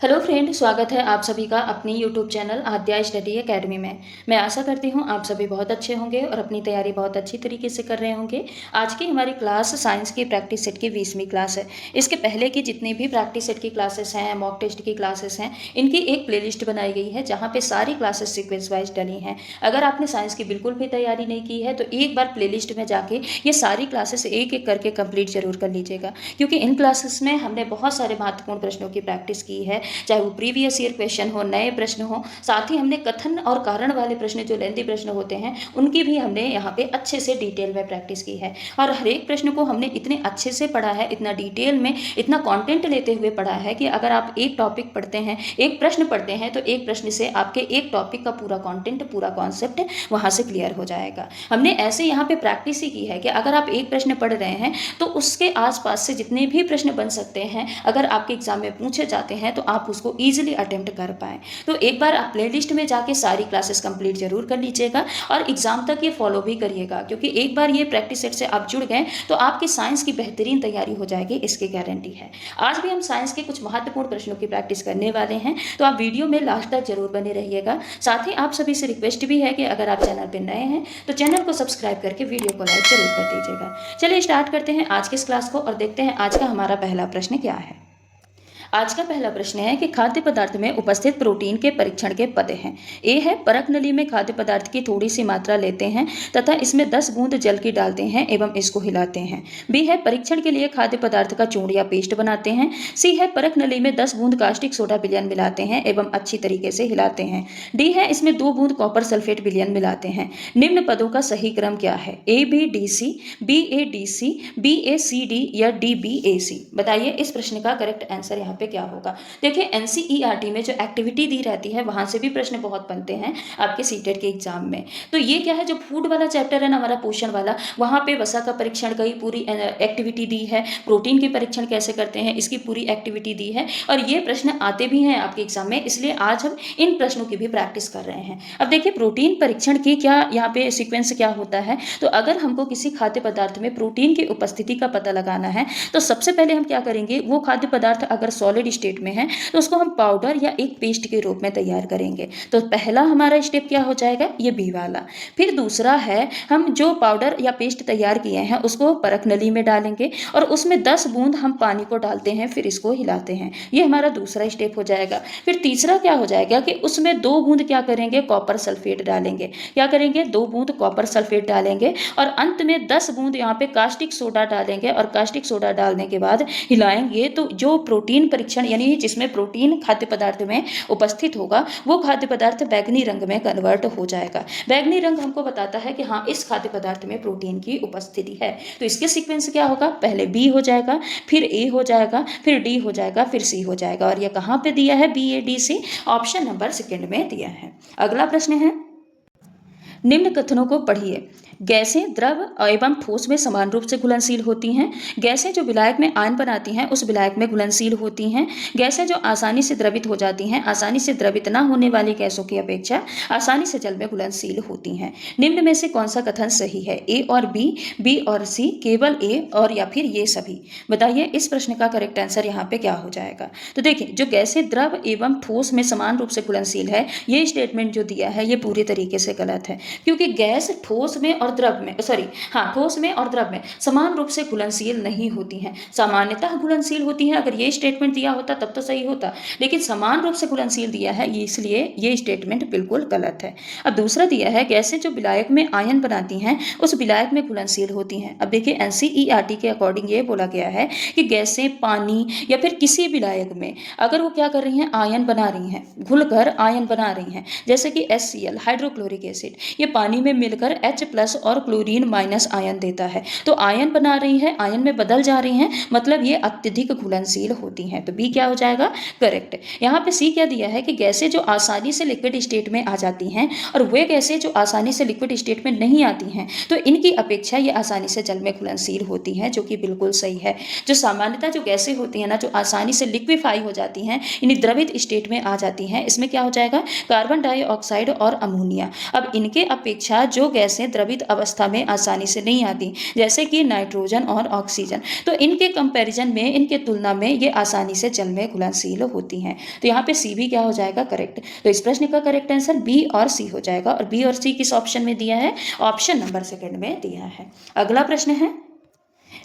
Hello friend, स्वागत है आप सभी का अपनी यूट्यूब चैनल आद्या स्टडी एकेडमी में। मैं आशा करती हूँ आप सभी बहुत अच्छे होंगे और अपनी तैयारी बहुत अच्छी तरीके से कर रहे होंगे। आज की हमारी क्लास साइंस की प्रैक्टिस सेट की 20वीं क्लास है। इसके पहले की जितनी भी प्रैक्टिस सेट की क्लासेस हैं, मॉक टेस्ट की क्लासेस हैं, इनकी एक प्लेलिस्ट बनाई गई है जहाँ पर सारी क्लासेस सीक्वेंस वाइज डली हैं। अगर आपने साइंस की बिल्कुल भी तैयारी नहीं की है तो एक बार प्लेलिस्ट में जाके ये सारी क्लासेस एक एक करके कंप्लीट जरूर कर लीजिएगा, क्योंकि इन क्लासेस में हमने बहुत सारे महत्वपूर्ण प्रश्नों की प्रैक्टिस की है, चाहे वो प्रीवियस ईयर क्वेश्चन हो, नए प्रश्न हो। साथ ही हमने कथन और कारण वाले प्रश्न, जो लेंथी प्रश्न होते हैं, उनकी भी हमने यहाँ पे अच्छे से डिटेल में प्रैक्टिस की है। और हर एक प्रश्न को हमने इतने अच्छे से पढ़ा है, इतना डिटेल में, इतना कंटेंट लेते हुए पढ़ा है कि अगर आप एक टॉपिक पढ़ते हैं, एक प्रश्न पढ़ते हैं, तो एक प्रश्न से आपके एक टॉपिक का पूरा कंटेंट, पूरा कॉन्सेप्ट वहां से क्लियर हो जाएगा। हमने ऐसे यहाँ पे प्रैक्टिस ही की है कि अगर आप एक प्रश्न पढ़ रहे हैं तो उसके आसपास से जितने भी प्रश्न बन सकते हैं, अगर आपके एग्जाम में पूछे जाते हैं तो आप उसको इजीली अटेम्प्ट कर पाएँ। तो एक बार आप प्लेलिस्ट में जाके सारी क्लासेस कंप्लीट जरूर कर लीजिएगा और एग्जाम तक ये फॉलो भी करिएगा, क्योंकि एक बार ये प्रैक्टिस सेट से आप जुड़ गए तो आपकी साइंस की बेहतरीन तैयारी हो जाएगी, इसकी गारंटी है। आज भी हम साइंस के कुछ महत्वपूर्ण प्रश्नों की प्रैक्टिस करने वाले हैं, तो आप वीडियो में लास्ट तक जरूर बने रहिएगा। साथ ही आप सभी से रिक्वेस्ट भी है कि अगर आप चैनल पर नए हैं तो चैनल को सब्सक्राइब करके वीडियो को लाइक जरूर कर दीजिएगा। चलिए स्टार्ट करते हैं आज की इस क्लास को और देखते हैं आज का हमारा पहला प्रश्न क्या है। आज का पहला प्रश्न है कि खाद्य पदार्थ में उपस्थित प्रोटीन के परीक्षण के पद हैं। ए है, परख नली में खाद्य पदार्थ की थोड़ी सी मात्रा लेते हैं तथा इसमें 10 बूंद जल की डालते हैं एवं इसको हिलाते हैं। बी है, परीक्षण के लिए खाद्य पदार्थ का चूर्ण या पेस्ट बनाते हैं। सी है, परख नली में 10 बूंद कास्टिक सोडा विलयन मिलाते हैं एवं अच्छी तरीके से हिलाते हैं। डी है, इसमें 2 बूंद कॉपर सल्फेट विलयन मिलाते हैं। निम्न पदों का सही क्रम क्या है? A B D C, B A D C, B A C D या डी बी ए सी। बताइए इस प्रश्न का करेक्ट आंसर यहाँ पे क्या होगा। देखिए एनसीईआरटी में जो एक्टिविटी दी रहती है वहां से भी प्रश्न बहुत बनते हैं आपके सीटेट के एग्जाम में। तो ये क्या है, जो फूड वाला चैप्टर है ना हमारा, पोषण वाला, वहां पे वसा का परीक्षण की पूरी एक्टिविटी दी है, प्रोटीन के परीक्षण कैसे करते हैं इसकी पूरी एक्टिविटी दी है, और ये प्रश्न आते भी हैं आपके एग्जाम में, इसलिए आज हम इन प्रश्नों की भी प्रैक्टिस कर रहे हैं। अब देखिए प्रोटीन परीक्षण की क्या यहाँ पे सीक्वेंस क्या होता है। तो अगर हमको किसी खाद्य पदार्थ में प्रोटीन की उपस्थिति का पता लगाना है तो सबसे पहले हम क्या करेंगे, वो खाद्य पदार्थ अगर सॉलिड स्टेट में है तो उसको हम पाउडर या एक पेस्ट के रूप में तैयार करेंगे। तो पहला हमारा स्टेप क्या हो जाएगा, ये बी वाला। फिर दूसरा है, हम जो पाउडर या पेस्ट तैयार किए हैं उसको परख नली में डालेंगे और उसमें 10 बूंद हम पानी को डालते हैं, फिर इसको हिलाते हैं। ये हमारा दूसरा स्टेप हो जाएगा। फिर तीसरा क्या हो जाएगा कि उसमें 2 बूंद क्या करेंगे, कॉपर सल्फेट डालेंगे। क्या करेंगे, 2 बूंद कॉपर सल्फेट डालेंगे और अंत में 10 बूंद यहाँ पे कास्टिक सोडा डालेंगे और कास्टिक सोडा डालने के बाद हिलाएंगे। तो जो प्रोटीन परीक्षण यानी जिसमें प्रोटीन खाद्य पदार्थ में उपस्थित होगा वो खाद्य पदार्थ बैगनी रंग में कन्वर्ट हो जाएगा। बैगनी रंग हमको बताता है कि हाँ इस खाद्य पदार्थ में प्रोटीन की उपस्थिति है। तो इसके सीक्वेंस क्या होगा, पहले बी हो जाएगा, फिर ए हो जाएगा, फिर डी हो जाएगा, फिर सी हो जाएगा। और ये कहाँ पे दिया है, B A D C, option number second में दिया है। अगला प्रश्न है, निम्न कथनों को पढ़िए। गैसें द्रव एवं ठोस में समान रूप से घुलनशील होती हैं। गैसें जो विलायक में आयन बनाती हैं उस विलायक में घुलनशील होती हैं। गैसें जो आसानी से द्रवित हो जाती हैं, आसानी से द्रवित न होने वाली गैसों की अपेक्षा आसानी से जल में घुलनशील होती हैं। निम्न में से कौन सा कथन सही है, ए और बी, बी और सी, केवल ए और या फिर ये सभी। बताइए इस प्रश्न का करेक्ट आंसर यहाँ पे क्या हो जाएगा। तो देखिए जो गैसें द्रव एवं ठोस में समान रूप से घुलनशील है, ये स्टेटमेंट जो दिया है ये पूरी तरीके से गलत है, क्योंकि गैस ठोस में और द्रव में ठोस में और द्रव में समान रूप से घुलनशील नहीं होती हैं। सामान्यतः घुलनशील होती हैं। अगर ये स्टेटमेंट दिया होता तब तो सही होता, लेकिन समान रूप से घुलनशील दिया है, ये इसलिए ये स्टेटमेंट बिल्कुल गलत है। अब दूसरा दिया है, गैसें जो विलायक में आयन बनाती हैं उस विलायक में घुलनशील होती हैं। अब देखिए एनसीईआरटी के अकॉर्डिंग ये बोला गया है कि गैसें पानी या फिर किसी विलायक में अगर वो क्या कर रही हैं, आयन बना रही हैं, घुलकर आयन बना रही हैं, जैसे कि HCl हाइड्रोक्लोरिक एसिड, ये पानी में मिलकर H+ और क्लोरीन माइनस आयन देता है। तो आयन बना रही है, आयन में बदल जा रही हैं, मतलब ये अत्यधिक घुलनशील होती हैं। तो बी क्या हो जाएगा, करेक्ट। यहाँ पे सी क्या दिया है कि गैसें जो आसानी से लिक्विड स्टेट में आ जाती हैं और वे गैसें जो आसानी से लिक्विड स्टेट में नहीं आती हैं तो इनकी अपेक्षा ये आसानी से जल में घुलनशील होती हैं, जो कि बिल्कुल सही है। जो सामान्यतः जो गैसें होती हैं ना, जो आसानी से लिक्विफाई हो जाती हैं, यानी द्रवित स्टेट में आ जाती हैं, इसमें क्या हो जाएगा, कार्बन डाइऑक्साइड और अमोनिया। अब इनके अपेक्षा जो गैसें द्रवित अवस्था में आसानी से नहीं आती, जैसे कि नाइट्रोजन और ऑक्सीजन। तो इनके कंपैरिजन में, इनके तुलना में ये आसानी से जल में घुलनशील होती हैं। तो यहाँ पे सी भी क्या हो जाएगा, करेक्ट। तो इस प्रश्न का करेक्ट आंसर बी और सी हो जाएगा। और बी और सी किस ऑप्शन में दिया है, ऑप्शन नंबर सेकंड में दिया है। अगला प्रश्न है,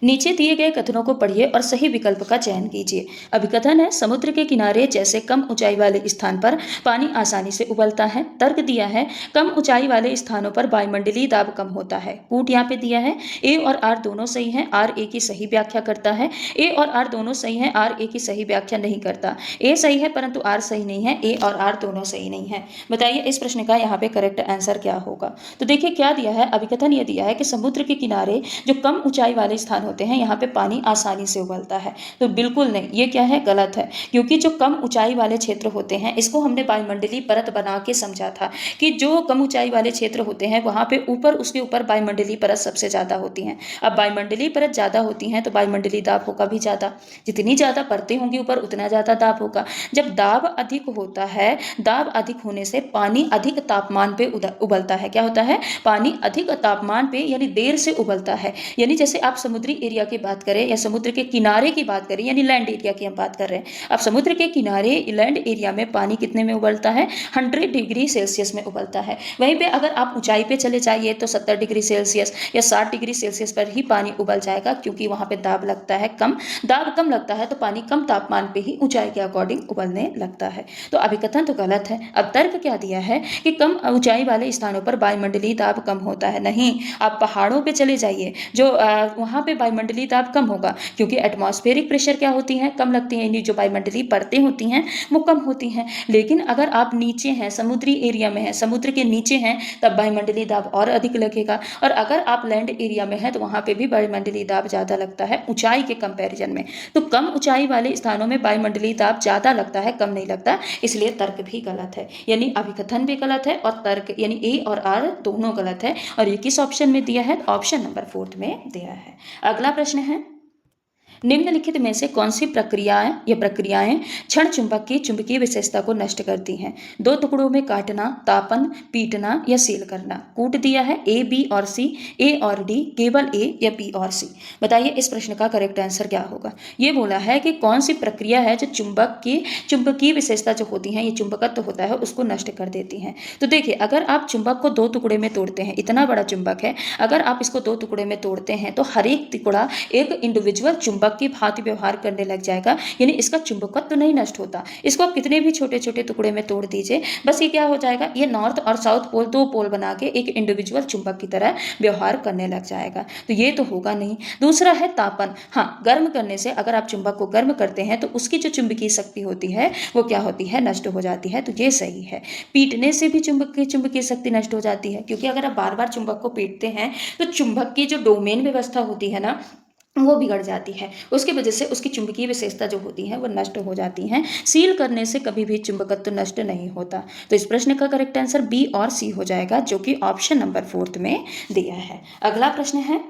नीचे दिए गए कथनों को पढ़िए और सही विकल्प का चयन कीजिए। अभिकथन है, समुद्र के किनारे जैसे कम ऊंचाई वाले स्थान पर पानी आसानी से उबलता है। तर्क दिया है, कम ऊंचाई वाले स्थानों पर वायुमंडलीय दाब कम होता है। कूट यहाँ पे दिया है, ए और आर दोनों सही हैं, आर ए की सही व्याख्या करता है। ए और आर दोनों सही हैं, आर ए की सही व्याख्या नहीं करता। ए सही है परंतु आर सही नहीं है, ए और आर दोनों सही नहीं है। बताइए इस प्रश्न का यहाँ पे करेक्ट आंसर क्या होगा। तो देखिए क्या दिया है, अभिकथन ये दिया है कि समुद्र के किनारे जो कम ऊंचाई वाले स्थान होते हैं, यहाँ पे पानी आसानी से उबलता है। तो बिल्कुल नहीं, ये क्या है, गलत है। क्योंकि जो कम ऊंचाई वाले क्षेत्र होते हैं, इसको हमने वायुमंडलीय परत बना के समझा था कि जो कम ऊंचाई वाले क्षेत्र होते हैं वहां पे ऊपर, उसके ऊपर वायुमंडलीय परत सबसे ज्यादा होती है। अब वायुमंडलीय परत ज्यादा होती है तो वायुमंडलीय दाब होगा भी ज्यादा। जितनी ज्यादा परतें होंगी ऊपर, उतना ज्यादा दाब होगा। जब दाब अधिक होता है, दाब अधिक होने से पानी अधिक तापमान पे उबलता है। क्या होता है, पानी अधिक तापमान पे यानी देर से उबलता है। यानी जैसे आप समुद्री एरिया की बात करें या समुद्र के किनारे की बात करें, यानी लैंड एरिया की हम बात कर रहे हैं। अब समुद्र के किनारे लैंड एरिया में पानी कितने में उबलता है, 100 डिग्री सेल्सियस में उबलता है। वहीं पे अगर आप ऊंचाई पे चले जाइए तो 70 डिग्री सेल्सियस या 60 डिग्री सेल्सियस पर ही पानी उबल जाएगा, क्योंकि वहां पे दाब लगता है कम। दाब कम लगता है तो पानी कम तापमान पे ही ऊंचाई के अकॉर्डिंग उबलने लगता है। तो अभिकथन तो गलत है। अब तर्क क्या दिया है कि कम ऊंचाई वाले स्थानों पर वायुमंडलीय दाब कम होता है। नहीं, आप पहाड़ों पे चले जाइए, जो वहां पे वायुमंडलीय दाब कम होगा, क्योंकि एटमॉस्फेरिक प्रेशर क्या होती है, कम लगती है। यानी जो वायुमंडलीय परतें होती हैं वो कम होती हैं। लेकिन अगर आप नीचे हैं, समुद्री एरिया में हैं, समुद्र के नीचे हैं, तब वायुमंडलीय दाब और अधिक लगेगा। और अगर आप लैंड एरिया में हैं तो वहां पे भी वायुमंडलीय दाब ज्यादा लगता है ऊंचाई के कंपैरिजन में। तो कम ऊंचाई वाले स्थानों में वायुमंडलीय दाब ज्यादा लगता है, कम नहीं लगता। इसलिए तर्क भी गलत है, यानी अभिकथन भी गलत है और तर्क यानी ए और आर दोनों गलत है। और ये किस ऑप्शन में दिया है, ऑप्शन नंबर 4 में दिया है। अगला प्रश्न है, निम्नलिखित में से कौन सी प्रक्रियाएं क्षण चुंबक की चुंबकीय विशेषता को नष्ट करती हैं। दो टुकड़ों में काटना, तापन, पीटना या सील करना। कूट दिया है ए, बी और सी, ए और डी, केवल ए या बी और सी। बताइए इस प्रश्न का करेक्ट आंसर क्या होगा। ये बोला है कि कौन सी प्रक्रिया है जो चुंबक की चुंबकीय विशेषता जो होती है, ये चुंबकत्व होता है, उसको नष्ट कर देती हैं। तो देखिए, अगर आप चुंबक को 2 टुकड़े में तोड़ते हैं, इतना बड़ा चुंबक है, अगर आप इसको 2 टुकड़े में तोड़ते हैं तो हर एक टुकड़ा एक इंडिविजुअल चुंबक की भांति व्यवहार करने लग जाएगा। यानी इसका चुंबकत्व तो नहीं नष्ट होता। इसको आप कितने भी छोटे छोटे टुकड़े में तोड़ दीजिए, बस ये क्या हो जाएगा, ये नॉर्थ और साउथ पोल, 2 पोल बना के एक इंडिविजुअल चुंबक की तरह व्यवहार करने लग जाएगा। तो ये तो होगा नहीं। दूसरा है तापन। हाँ, गर्म करने से, अगर आप चुंबक को गर्म करते हैं तो उसकी जो चुंबकीय शक्ति होती है वो क्या होती है, नष्ट हो जाती है। तो ये सही है। पीटने से भी चुंबकीय शक्ति नष्ट हो जाती है, क्योंकि अगर आप बार बार चुंबक को पीटते हैं तो चुंबक की जो डोमेन व्यवस्था होती है ना, वो बिगड़ जाती है। उसकी वजह से उसकी चुंबकीय विशेषता जो होती है वो नष्ट हो जाती हैं। सील करने से कभी भी चुंबकत्व नष्ट नहीं होता। तो इस प्रश्न का करेक्ट आंसर बी और सी हो जाएगा, जो कि ऑप्शन नंबर 4 में दिया है। अगला प्रश्न है,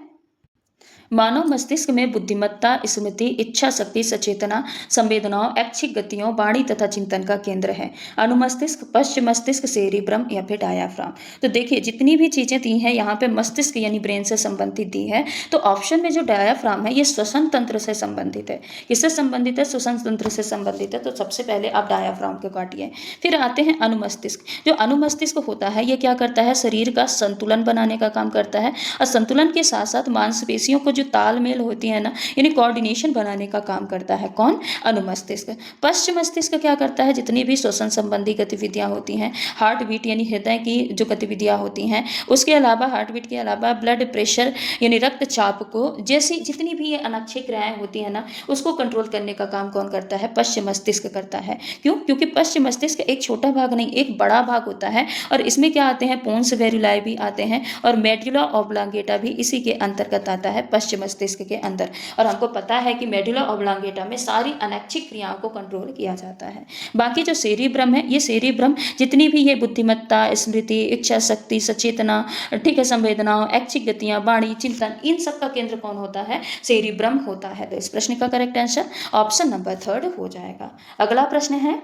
मानव मस्तिष्क में बुद्धिमत्ता, स्मृति, इच्छा शक्ति, सचेतना, संवेदनाओं, ऐच्छिक गतियों, वाणी तथा चिंतन का केंद्र है। अनुमस्तिष्क, पश्च मस्तिष्क, सेरिब्रम या फिर डायाफ्राम। तो देखिए, जितनी भी चीजें दी हैं यहाँ पे मस्तिष्क यानी ब्रेन से संबंधित दी है। तो ऑप्शन में जो डायाफ्राम है ये श्वसन तंत्र से संबंधित है। किससे संबंधित है, श्वसन तंत्र से संबंधित है। तो सबसे पहले आप डायाफ्राम को काटिए। फिर आते हैं अनुमस्तिष्क। जो अनुमस्तिष्क होता है ये क्या करता है, शरीर का संतुलन बनाने का काम करता है। और संतुलन के साथ साथ मांसपेशियों को जो तालमेल होती है ना, यानी कोऑर्डिनेशन बनाने का काम करता है। कौन, अनुमस्तिष्क। पश्च मस्तिष्क क्या करता है, जितनी भी श्वसन संबंधी गतिविधियां होती हैं, हार्ट बीट यानी हृदय की जो गतिविधियां होती हैं, उसके अलावा हार्ट बीट के अलावा ब्लड प्रेशर यानी रक्तचाप को, जैसी जितनी भी ये अनक्षय क्रियाएं होती है ना, उसको कंट्रोल करने का काम कौन करता है, पश्च मस्तिष्क करता है। क्यों, क्योंकि पश्च मस्तिष्क एक छोटा भाग नहीं, एक बड़ा भाग होता है। और इसमें क्या आते हैं, पोन्स वेरुलाई भी आते हैं, और मेडुला ऑब्लांगेटा भी इसी के अंतर्गत आता है, पश्च मस्तिष्क के अंदर। और हमको पता है कि मेडुला ऑब्लांगेटा में सारी अनैच्छिक क्रियाओं को कंट्रोल किया जाता है। बाकी जो सेरिब्रम है, ये सेरिब्रम जितनी भी ये बुद्धिमत्ता, स्मृति, इच्छा शक्ति, सचेतना, ठीक है, संवेदनाओं, ऐच्छिक गतियां, वाणी, चिंतन, इन सब का केंद्र कौन होता है, सेरिब्रम होता है। तो इस प्रश्न का करेक्ट आंसर ऑप्शन नंबर 3 हो जाएगा। अगला प्रश्न है,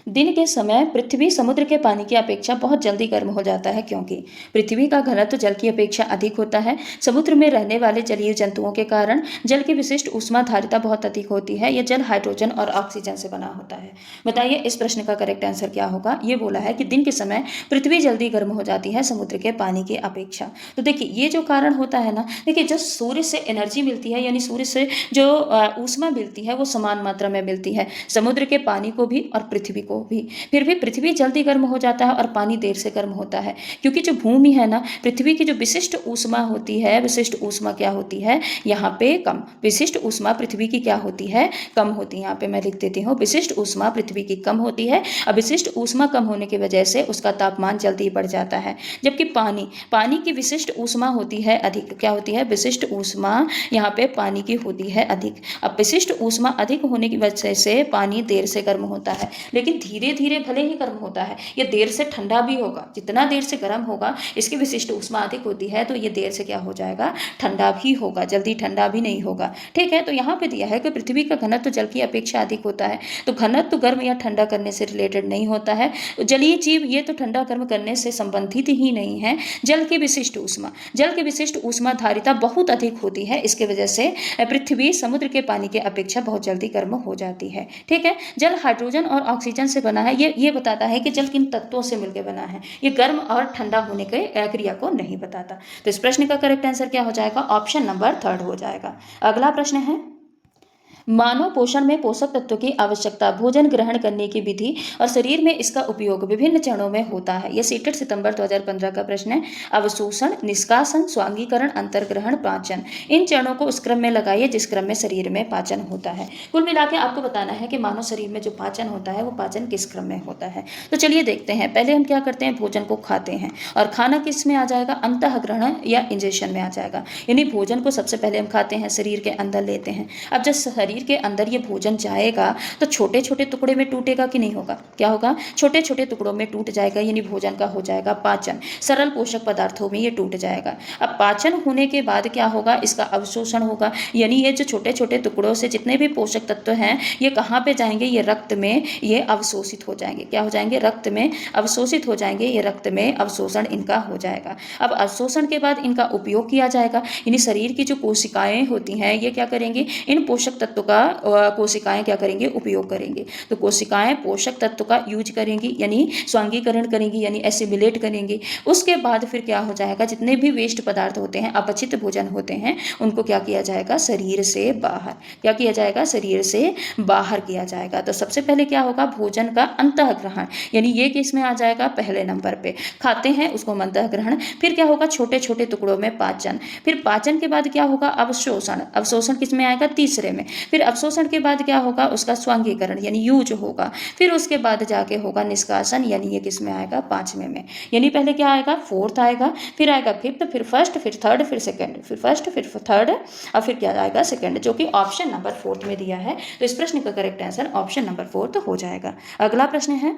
दिन के समय पृथ्वी समुद्र के पानी की अपेक्षा बहुत जल्दी गर्म हो जाता है क्योंकि पृथ्वी का घनत्व जल की अपेक्षा अधिक होता है। समुद्र में रहने वाले जलीय जंतुओं के कारण जल की विशिष्ट ऊष्माधारिता बहुत अधिक होती है। यह जल हाइड्रोजन और ऑक्सीजन से बना होता है। बताइए इस प्रश्न का करेक्ट आंसर क्या होगा। ये बोला है कि दिन के समय पृथ्वी जल्दी गर्म हो जाती है समुद्र के पानी की अपेक्षा। तो देखिए ये जो कारण होता है ना, देखिए जो सूर्य से एनर्जी मिलती है यानी सूर्य से जो ऊष्मा मिलती है वो समान मात्रा में मिलती है, समुद्र के पानी को भी और पृथ्वी को भी। फिर भी पृथ्वी जल्दी गर्म हो जाता है और पानी देर से गर्म होता है क्योंकि जो भूमि है ना, पृथ्वी की जो विशिष्ट ऊष्मा होती है, विशिष्ट ऊष्मा क्या होती है यहाँ पे कम, विशिष्ट ऊष्मा पृथ्वी की क्या होती है, कम होती है। यहाँ पे मैं लिख देती हूँ विशिष्ट ऊष्मा पृथ्वी की कम होती है। अब विशिष्ट ऊष्मा कम होने की वजह से उसका तापमान जल्दी बढ़ जाता है। जबकि पानी की विशिष्ट ऊष्मा होती है अधिक, क्या होती है, विशिष्ट ऊष्मा यहाँ पे पानी की होती है अधिक। अब विशिष्ट ऊष्मा अधिक होने की वजह से पानी देर से गर्म होता है, लेकिन धीरे धीरे भले ही गर्म होता है, ये देर से ठंडा भी होगा। जितना देर से गर्म होगा इसकी विशिष्ट ऊष्मा अधिक होती है तो ये देर से क्या हो जाएगा, ठंडा भी होगा, जल्दी ठंडा भी नहीं होगा। ठीक है, तो यहाँ पे दिया है कि पृथ्वी का घनत्व जल की अपेक्षा अधिक होता है। तो घनत्व गर्म या ठंडा करने से रिलेटेड नहीं होता है। जलीय जीव ये तो ठंडा गर्म करने से संबंधित ही नहीं है। जल की विशिष्ट ऊष्मा धारिता बहुत अधिक होती है, इसके वजह से पृथ्वी समुद्र के पानी के अपेक्षा बहुत जल्दी गर्म हो जाती है। ठीक है, जल हाइड्रोजन और ऑक्सीजन से बना है। ये बताता है कि जल किन तत्वों से मिलकर बना है। ये गर्म और ठंडा होने के क्रिया को नहीं बताता। तो इस प्रश्न का करेक्ट आंसर क्या हो जाएगा, ऑप्शन नंबर 3 हो जाएगा। अगला प्रश्न है, मानव पोषण में पोषक तत्वों की आवश्यकता, भोजन ग्रहण करने की विधि और शरीर में इसका उपयोग विभिन्न चरणों में होता है। यह सीटेड सितंबर 2015 का प्रश्न है। अवशोषण, निष्कासन, स्वांगीकरण, अंतर्ग्रहण, पाचन, इन चरणों को उस क्रम में लगाइए जिस क्रम में शरीर में पाचन होता है। कुल मिला के आपको बताना है कि मानव शरीर में जो पाचन होता है वो पाचन किस क्रम में होता है। तो चलिए देखते हैं। पहले हम क्या करते हैं, भोजन को खाते हैं और खाना किस में आ जाएगा, अंतःग्रहण या इंजेशन में आ जाएगा। यानी भोजन को सबसे पहले हम खाते हैं, शरीर के अंदर लेते हैं। अब जब शरीर के अंदर ये भोजन जाएगा तो छोटे छोटे टुकड़े में टूटेगा कि नहीं होगा, क्या होगा, छोटे छोटे टुकड़ों में टूट जाएगा। यानी भोजन का हो जाएगा पाचन, सरल पोषक पदार्थों में ये टूट जाएगा। अब पाचन होने के बाद क्या होगा, इसका अवशोषण होगा। यानी ये जो छोटे छोटे टुकड़ों से जितने भी पोषक तत्व हैं ये कहाँ पे जाएंगे, ये रक्त में ये अवशोषित हो जाएंगे। क्या हो जाएंगे, रक्त में अवशोषित हो जाएंगे। ये रक्त में अवशोषण इनका हो जाएगा। अब अवशोषण के बाद इनका उपयोग किया जाएगा। यानी शरीर की जो कोशिकाएं होती हैं ये क्या करेंगे, इन पोषक तत्वों का कोशिकाएं क्या करेंगे, उपयोग करेंगे। तो कोशिकाएं पोषक तत्व का यूज करेंगी यानी स्वांगीकरण करेंगी यानी एसिमिलेट करेंगी। उसके बाद फिर क्या हो जाएगा, जितने भी वेस्ट पदार्थ होते हैं, अपचित भोजन होते हैं, उनको क्या किया जाएगा, शरीर से बाहर, क्या किया जाएगा, शरीर से बाहर किया जाएगा। तो सबसे पहले क्या होगा, भोजन का अंतःग्रहण, यानी ये किस में आ जाएगा, पहले नंबर पे खाते हैं उसको अंतःग्रहण। फिर क्या होगा, छोटे छोटे टुकड़ों में पाचन। फिर पाचन के बाद क्या होगा, अवशोषण। अवशोषण किस में आएगा, तीसरे में। फिर अवशोषण के बाद क्या होगा, उसका स्वांगीकरण यानी यूज होगा। फिर उसके बाद जाके होगा निष्कासन, यानी ये किस में आएगा, पांचवें में। यानी पहले क्या आएगा, फोर्थ आएगा, फिर आएगा फिफ्थ, फिर फर्स्ट, फिर थर्ड, फिर सेकंड, फिर फर्स्ट, फिर थर्ड और फिर क्या आएगा, सेकंड, जो कि ऑप्शन नंबर 4 में दिया है। तो इस प्रश्न का करेक्ट आंसर ऑप्शन नंबर 4 हो जाएगा। अगला प्रश्न है,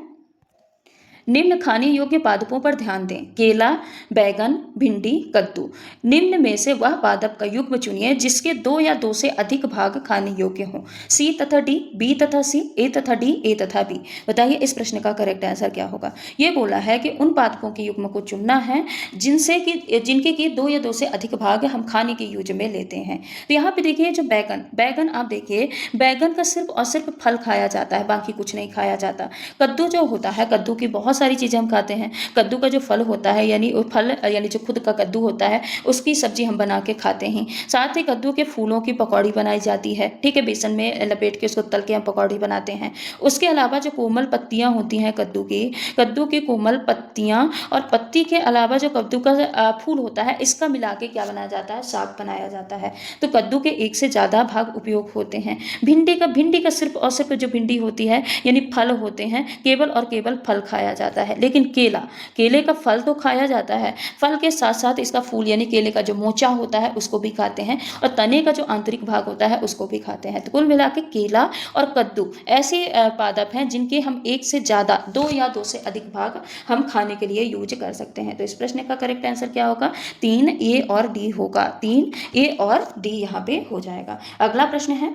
निम्न खाने योग्य पादपों पर ध्यान दें, केला, बैगन, भिंडी, कद्दू। निम्न में से वह पादप का युग्म चुनिए जिसके 2 या 2 से अधिक भाग खाने योग्य हों। सी तथा डी, बी तथा सी, ए तथा डी, ए तथा बी। बताइए इस प्रश्न का करेक्ट आंसर क्या होगा। ये बोला है कि उन पादपों के युग्म को चुनना है जिनके की 2 या 2 से अधिक भाग हम खाने के यूज में लेते हैं। तो यहाँ पे देखिए जो बैगन आप देखिए, बैगन का सिर्फ और सिर्फ फल खाया जाता है, बाकी कुछ नहीं खाया जाता। कद्दू जो होता है, कद्दू की बहुत सारी चीज़ें हम खाते हैं। कद्दू का जो फल होता है यानी जो खुद का कद्दू होता है उसकी सब्जी हम बना के खाते हैं। साथ ही कद्दू के फूलों की पकौड़ी बनाई जाती है, ठीक है, बेसन में लपेट के उसको तल के हम पकौड़ी बनाते हैं। उसके अलावा जो कोमल पत्तियां होती हैं कद्दू की कोमल पत्तियां और पत्ती के अलावा जो कद्दू का फूल होता है इसका मिला के क्या बनाया जाता है, साग बनाया जाता है। तो कद्दू के एक से ज़्यादा भाग उपयोग होते हैं। भिंडी का सिर्फ और सिर्फ जो भिंडी होती है यानी फल होते हैं, केवल और केवल फल खाया जाता है। लेकिन केले का फल तो खाया जाता है, फल के साथ साथ इसका फूल यानी केले का जो मोचा होता है उसको भी खाते हैं और तने का जो आंतरिक भाग होता है उसको भी खाते हैं। तो कुल मिला के केला और कद्दू ऐसे पादप हैं जिनके हम एक से ज़्यादा 2 या 2 से अधिक भाग हम खाने के लिए यूज कर सकते हैं। तो इस प्रश्न का करेक्ट आंसर क्या होगा, 3 ए और डी होगा। 3 ए और डी यहाँ पे हो जाएगा। अगला प्रश्न है,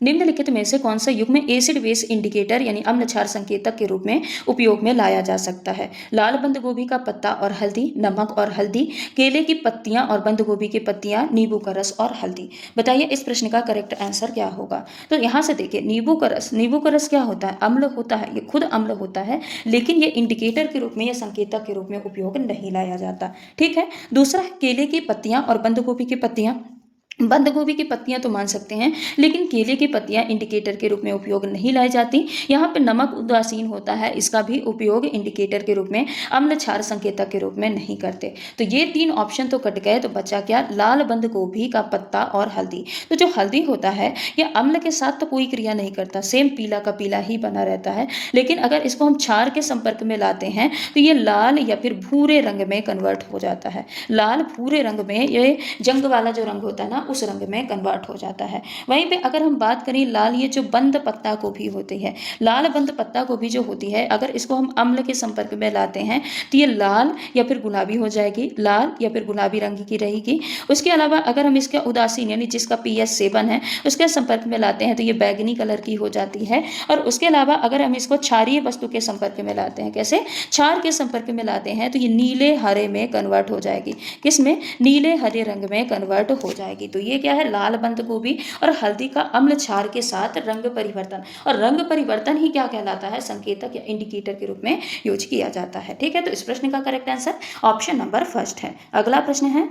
निम्नलिखित में से कौन सा युग्म एसिड बेस इंडिकेटर यानी अम्ल क्षार संकेतक के रूप में उपयोग में लाया जा सकता है? लाल बंद गोभी का पत्ता और हल्दी, नमक और हल्दी, केले की पत्तियां और बंद गोभी की पत्तियां, नींबू का रस और हल्दी। बताइए इस प्रश्न का करेक्ट आंसर क्या होगा? तो यहाँ से देखिए, नींबू का रस क्या होता है? अम्ल होता है, ये खुद अम्ल होता है, लेकिन ये इंडिकेटर के रूप में या संकेतक के रूप में उपयोग नहीं लाया जाता। ठीक है। दूसरा है केले की पत्तियां और बंद गोभी की पत्तियां। बंद गोभी की पत्तियां तो मान सकते हैं, लेकिन केले की पत्तियां इंडिकेटर के रूप में उपयोग नहीं लाई जाती। यहाँ पे नमक उदासीन होता है, इसका भी उपयोग इंडिकेटर के रूप में, अम्ल क्षार संकेतक के रूप में नहीं करते। तो ये 3 ऑप्शन तो कट गए, तो बचा क्या? लाल बंद गोभी का पत्ता और हल्दी। तो जो हल्दी होता है यह अम्ल के साथ तो कोई क्रिया नहीं करता, सेम पीला का पीला ही बना रहता है, लेकिन अगर इसको हम क्षार के संपर्क में लाते हैं तो ये लाल या फिर भूरे रंग में कन्वर्ट हो जाता है। लाल भूरे रंग में, ये जंग वाला जो रंग होता है ना, उस रंग में कन्वर्ट हो जाता है। वहीं पे अगर हम बात करें लाल, ये जो बंद पत्ता गोभी होती है, लाल बंद पत्ता गोभी जो होती है, अगर इसको हम अम्ल के संपर्क में लाते हैं तो ये लाल या फिर गुलाबी हो जाएगी, लाल या फिर गुलाबी रंग की रहेगी। उसके अलावा अगर हम इसका उदासीन यानी जिसका pH 7 है उसके संपर्क में लाते हैं तो ये बैगनी कलर की हो जाती है। और उसके अलावा अगर हम इसको क्षारीय वस्तु के संपर्क में लाते हैं, कैसे? क्षार के संपर्क में लाते हैं तो ये नीले हरे में कन्वर्ट हो जाएगी। किसमें? नीले हरे रंग में कन्वर्ट हो जाएगी। तो ये क्या है? लाल बंद गोभी और हल्दी का अम्ल क्षार के साथ रंग परिवर्तन, और रंग परिवर्तन ही क्या कहलाता है? संकेतक या इंडिकेटर के रूप में यूज किया जाता है। ठीक है। तो इस प्रश्न का correct answer option number first है। अगला प्रश्न है,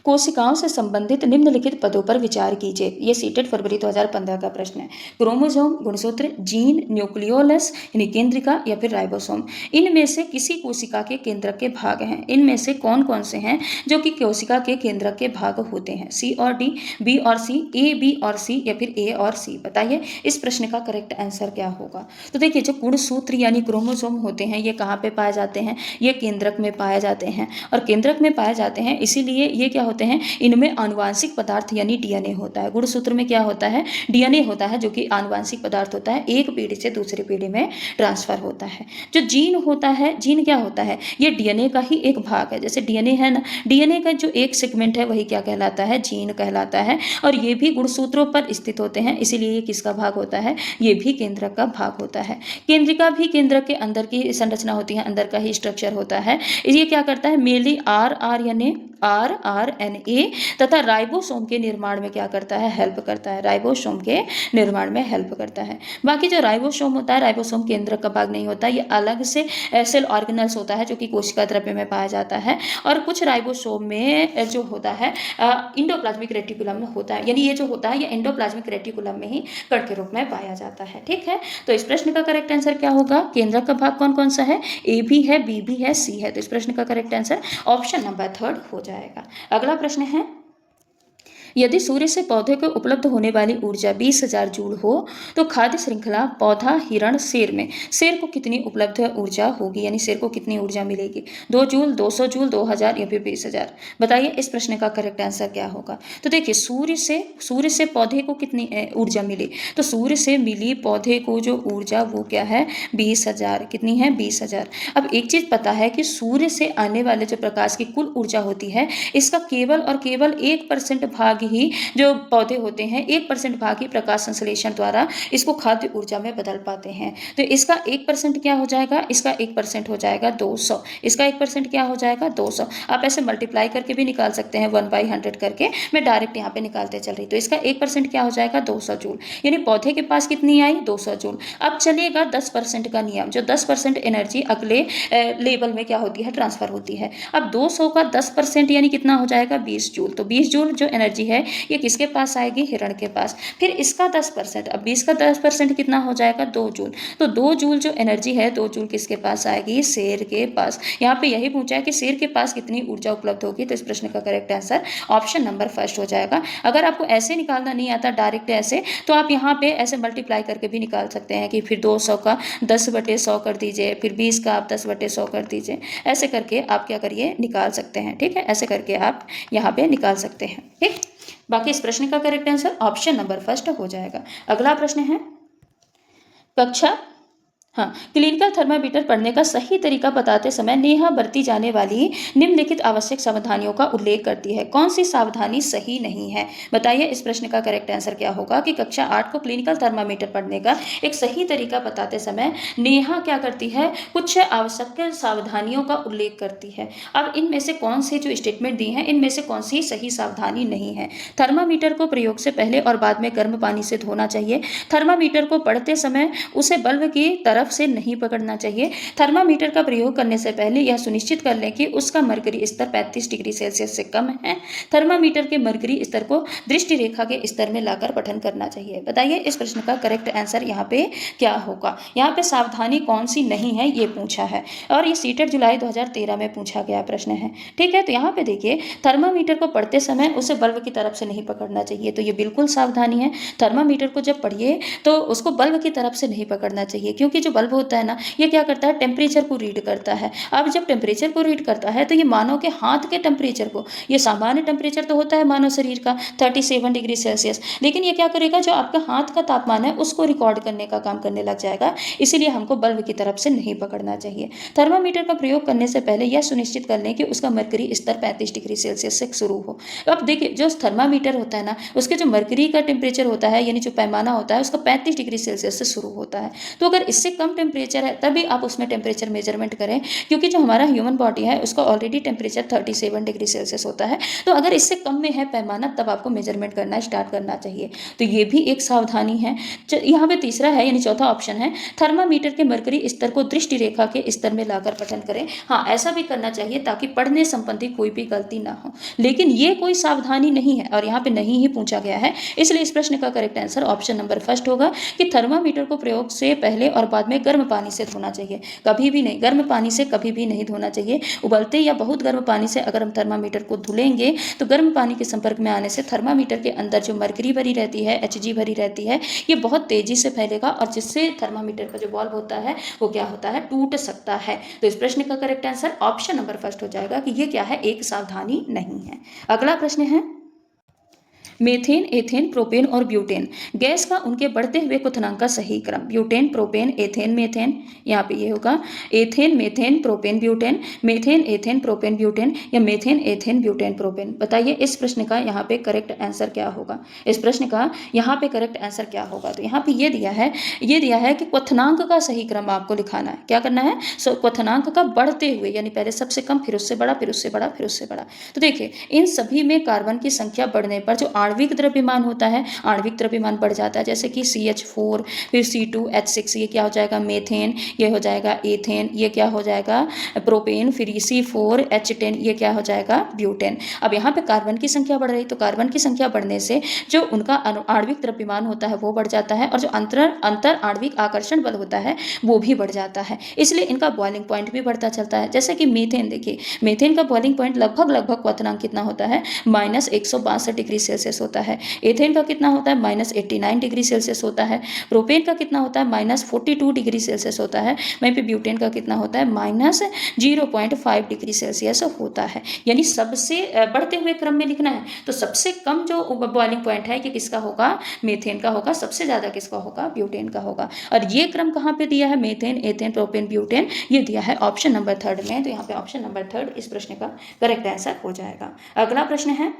कोशिकाओं से संबंधित निम्नलिखित पदों पर विचार कीजिए। ये सीटेड फरवरी 2015 का प्रश्न है। क्रोमोसोम, गुणसूत्र, जीन, न्यूक्लियोलस यानी केंद्रिका या फिर राइबोसोम। इनमें से किसी कोशिका के केंद्रक के भाग हैं। इनमें से कौन कौन से हैं जो कि कोशिका के केंद्रक के भाग होते हैं? सी और डी, बी और सी, ए बी और सी या फिर ए और सी। बताइए इस प्रश्न का करेक्ट आंसर क्या होगा? तो देखिए, जो गुणसूत्र यानी क्रोमोसोम होते हैं ये कहाँ पे पाए जाते हैं? ये केंद्रक में पाए जाते हैं, और केंद्रक में पाए जाते हैं इसीलिए ये क्या होते हैं? इनमें आनुवांशिक पदार्थ यानी डीएनए होता है। गुणसूत्र में क्या होता है? डीएनए होता है, जो कि आनुवांशिक पदार्थ होता है, एक पीढ़ी से दूसरी पीढ़ी में ट्रांसफर होता है। जो जीन होता है, जीन क्या होता है? ये डीएनए का ही एक भाग है। जैसे डीएनए है ना, डीएनए का जो एक सेगमेंट है वही क्या कहलाता है? जीन कहलाता है। और ये भी गुणसूत्रों पर स्थित होते हैं, इसीलिए ये किसका भाग होता है? ये भी केंद्रक का भाग होता है। केंद्रिका भी केंद्रक के अंदर की संरचना होती है, अंदर का ही स्ट्रक्चर होता है। ये क्या करता है? मेनली आर यानी rRNA तथा राइबोसोम के निर्माण में क्या करता है? हेल्प करता है। राइबोसोम के निर्माण में हेल्प करता है। बाकी जो राइबोसोम होता है, राइबोसोम केंद्रक का भाग नहीं होता, ये अलग से सेल ऑर्गेनल्स होता है जो कि कोशिका द्रव्य में पाया जाता है। और कुछ राइबोसोम में जो होता है इंडोप्लाज्मिक रेटिकुलम में होता है, यानी ये जो होता है ये एंडोप्लाज्मिक रेटिकुलम में ही कण के रूप में पाया जाता है। ठीक है। तो इस प्रश्न का करेक्ट आंसर क्या होगा? केंद्रक का भाग कौन कौन सा है? ए भी है, बी भी है, सी है। तो इस प्रश्न का correct answer option number third हो जाएगा। अगला प्रश्न है, यदि सूर्य से पौधे को उपलब्ध होने वाली ऊर्जा 20,000 जूल हो तो खाद्य श्रृंखला पौधा, हिरण, शेर में शेर को कितनी उपलब्ध ऊर्जा होगी, यानी शेर को कितनी ऊर्जा मिलेगी? 2 जूल, 200 जूल, 2000 या फिर 20,000? बताइए इस प्रश्न का करेक्ट आंसर क्या होगा? तो देखिए, सूर्य से पौधे को कितनी ऊर्जा मिली? तो सूर्य से मिली पौधे को जो ऊर्जा वो क्या है? 20,000। कितनी है? 20,000। अब एक चीज पता है कि सूर्य से आने वाले जो प्रकाश की कुल ऊर्जा होती है, इसका केवल और केवल 1% भाग ही जो पौधे होते हैं, 1% भाग ही प्रकाश संश्लेषण द्वारा इसको खाद्य ऊर्जा में बदल पाते हैं। तो इसका 1% क्या हो जाएगा? इसका 1% हो जाएगा 200। इसका 1% क्या हो जाएगा? 200। आप ऐसे मल्टीप्लाई करके भी निकाल सकते हैं, 1/100 करके। मैं डायरेक्ट यहाँ पे निकालते चल रही। तो इसका 1% क्या हो जाएगा? 200 जूल। यानी पौधे के पास कितनी आई? 200 जूल। अब चलेगा 10% का नियम, जो 10% एनर्जी अगले लेवल में क्या होती है? ट्रांसफर होती है। अब 200 का 10% यानी कितना हो जाएगा? 20 जूल। तो 20 जूल जो एनर्जी है ये किसके पास आएगी? हिरण के पास। फिर इसका 10%, अब 20 का 10% कितना हो जाएगा? 2 जूल। तो 2 जूल जो एनर्जी है, 2 जूल किसके पास आएगी? शेर के पास। यहाँ पे यही पूछा है कि शेर के पास कितनी ऊर्जा उपलब्ध होगी, तो इस प्रश्न का correct answer option number first हो जाएगा। अगर आपको ऐसे निकालना नहीं आता डायरेक्ट ऐसे, तो आप यहाँ पे ऐसे मल्टीप्लाई करके भी निकाल सकते हैं कि फिर 200 का 10/100 कर दीजिए, फिर 20 का आप 10/100 कर दीजिए। ऐसे करके आप क्या करिए? निकाल सकते हैं। ठीक है, ऐसे करके आप यहाँ पे निकाल सकते हैं। ठीक, बाकी इस प्रश्न का correct answer option number first हो जाएगा। अगला प्रश्न है, कक्षा हाँ, क्लिनिकल थर्मामीटर पढ़ने का सही तरीका बताते समय नेहा बरती जाने वाली निम्नलिखित आवश्यक सावधानियों का उल्लेख करती है। कौन सी सावधानी सही नहीं है? बताइए इस प्रश्न का करेक्ट आंसर क्या होगा कि कक्षा 8 को क्लिनिकल थर्मामीटर पढ़ने का एक सही तरीका बताते समय नेहा क्या करती है, कुछ आवश्यक सावधानियों का उल्लेख करती है। अब इनमें से कौन से जो स्टेटमेंट दी हैं, इनमें से कौन सी सही सावधानी नहीं है? थर्मामीटर को प्रयोग से पहले और बाद में गर्म पानी से धोना चाहिए। थर्मामीटर को पढ़ते समय उसे बल्ब की तरफ से नहीं पकड़ना चाहिए। थर्मामीटर का प्रयोग करने से पहले यह सुनिश्चित कर लें कि उसका मरकरी स्तर 35 डिग्री सेल्सियस से कम है। थर्मामीटर के मरकरी स्तर को दृष्टि रेखा के स्तर में लाकर पठन करना चाहिए। बताइए इस प्रश्न का करेक्ट आंसर यहाँ पे क्या होगा? यहाँ पे सावधानी कौन सी नहीं है ये पूछा है और ये सीटेट जुलाई 2013 में पूछा गया प्रश्न है। ठीक है, तो यहाँ पे देखिए थर्मामीटर को पढ़ते समय उसे बल्ब की तरफ से नहीं पकड़ना चाहिए, तो ये बिल्कुल सावधानी है। थर्मामीटर को जब पढ़िए तो उसको बल्ब की तरफ से नहीं पकड़ना चाहिए, क्योंकि जो बल्ब होता है ना, ये क्या करता है, टेम्परेचर को रीड करता है। अब जब टेम्परेचर को रीड करता है तो ये मानव के हाथ के टेम्परेचर को, ये सामान्य टेम्परेचर तो होता है मानव शरीर का 37 डिग्री सेल्सियस, लेकिन ये क्या करेगा, जो आपका हाथ का तापमान है उसको रिकॉर्ड करने का काम करने लग जाएगा। इसीलिए हमको बल्ब की तरफ से नहीं पकड़ना चाहिए। थर्मामीटर का प्रयोग करने से पहले यह सुनिश्चित कर लें कि उसका मरकरी स्तर 35 डिग्री सेल्सियस से शुरू हो। अब देखिए जो थर्मामीटर होता है ना, उसके जो मरकरी का टेम्परेचर होता है, यानी जो पैमाना होता है, उसका 35 डिग्री सेल्सियस से शुरू होता है। तो अगर इससे कम टेम्परेचर है तभी आप उसमें टेम्परेचर मेजरमेंट करें, क्योंकि जो हमारा ह्यूमन बॉडी है उसका ऑलरेडी टेम्परेचर 37 डिग्री सेल्सियस होता है। तो अगर इससे कम में है पैमाना, तब आपको मेजरमेंट करना स्टार्ट करना चाहिए। तो ये भी एक सावधानी है। यहाँ पे तीसरा है, यानी चौथा ऑप्शन है, थर्मामीटर के मरकरी स्तर को दृष्टि रेखा के स्तर में लाकर पठन करें। हाँ, ऐसा भी करना चाहिए ताकि पढ़ने संबंधी कोई भी गलती ना हो, लेकिन ये कोई सावधानी नहीं है और यहाँ पे नहीं ही पूछा गया है। इसलिए इस प्रश्न का correct answer option number first होगा कि थर्मामीटर को प्रयोग से पहले और बाद में गर्म पानी से धोना चाहिए। कभी भी नहीं, गर्म पानी से कभी भी नहीं धोना चाहिए। उबलते या बहुत गर्म पानी से अगर हम थर्मामीटर को धुलेंगे तो गर्म पानी के संपर्क में आने से थर्मामीटर के अंदर जो मरकरी भरी रहती है, Hg भरी रहती है, ये बहुत तेजी से फैलेगा और जिससे थर्मामीटर का जो बल्ब होता है वो क्या होता है, टूट सकता है। तो इस प्रश्न का correct answer option number first हो जाएगा कि ये क्या है, एक सावधानी नहीं है। अगला प्रश्न है, मेथेन, एथेन, प्रोपेन और ब्यूटेन गैस का उनके बढ़ते हुए क्वथनांक का सही क्रम। ब्यूटेन, प्रोपेन, एथेन, मेथेन, यहाँ पे ये होगा ethane, methane, propane, butane, methane, ethane, propane, butane या मेथेन, एथेन, ब्यूटेन, प्रोपेन। बताइए इस प्रश्न का यहाँ पे करेक्ट आंसर क्या होगा? इस प्रश्न का यहाँ पे करेक्ट आंसर क्या होगा? तो यहाँ पे ये दिया है कि क्वथनांक का सही क्रम आपको लिखाना है। क्या करना है? क्वथनांक का बढ़ते हुए, यानी पहले सबसे कम, फिर उससे बड़ा, फिर उससे बड़ा, फिर उससे बड़ा। तो देखिए इन सभी में कार्बन की संख्या बढ़ने पर जो आणविक द्रव्यमान होता है, आणविक द्रव्यमान बढ़ जाता है। जैसे कि CH4, फिर C2H6, ये क्या हो जाएगा, मेथेन, ये हो जाएगा एथेन, ये क्या हो जाएगा, प्रोपेन, फिर C4H10, ये क्या हो जाएगा, ब्यूटेन। अब यहाँ पे कार्बन की संख्या बढ़ रही, तो कार्बन की संख्या बढ़ने से जो उनका आणविक द्रव्यमान होता है वो बढ़ जाता है और जो अंतर आणविक आकर्षण बल होता है वो भी बढ़ जाता है। इसलिए इनका बॉइलिंग पॉइंट भी बढ़ता चलता है। जैसे कि मीथेन, देखिए मीथेन का बॉइलिंग पॉइंट लगभग क्वथनांक कितना होता है, -162 डिग्री सेल्सियस होता है। एथेन का कितना होता है, -89 डिग्री सेल्सियस होता है। प्रोपेन का कितना होता है, -42 डिग्री सेल्सियस होता है। वहीं पे ब्यूटेन का कितना होता है, -0.5 डिग्री सेल्सियस होता है। यानी सबसे बढ़ते हुए क्रम में लिखना है तो सबसे कम जो बॉइलिंग पॉइंट है ये किसका होगा, मेथेन का होगा। सबसे ज़्यादा किसका होगा, ब्यूटेन का होगा। और ये क्रम कहाँ पे दिया है, मेथेन, एथेन, प्रोपेन, ब्यूटेन, ये दिया है ऑप्शन नंबर थर्ड में। तो यहाँ पे ऑप्शन नंबर थर्ड इस प्रश्न का करेक्ट आंसर हो जाएगा। अगला प्रश्न है,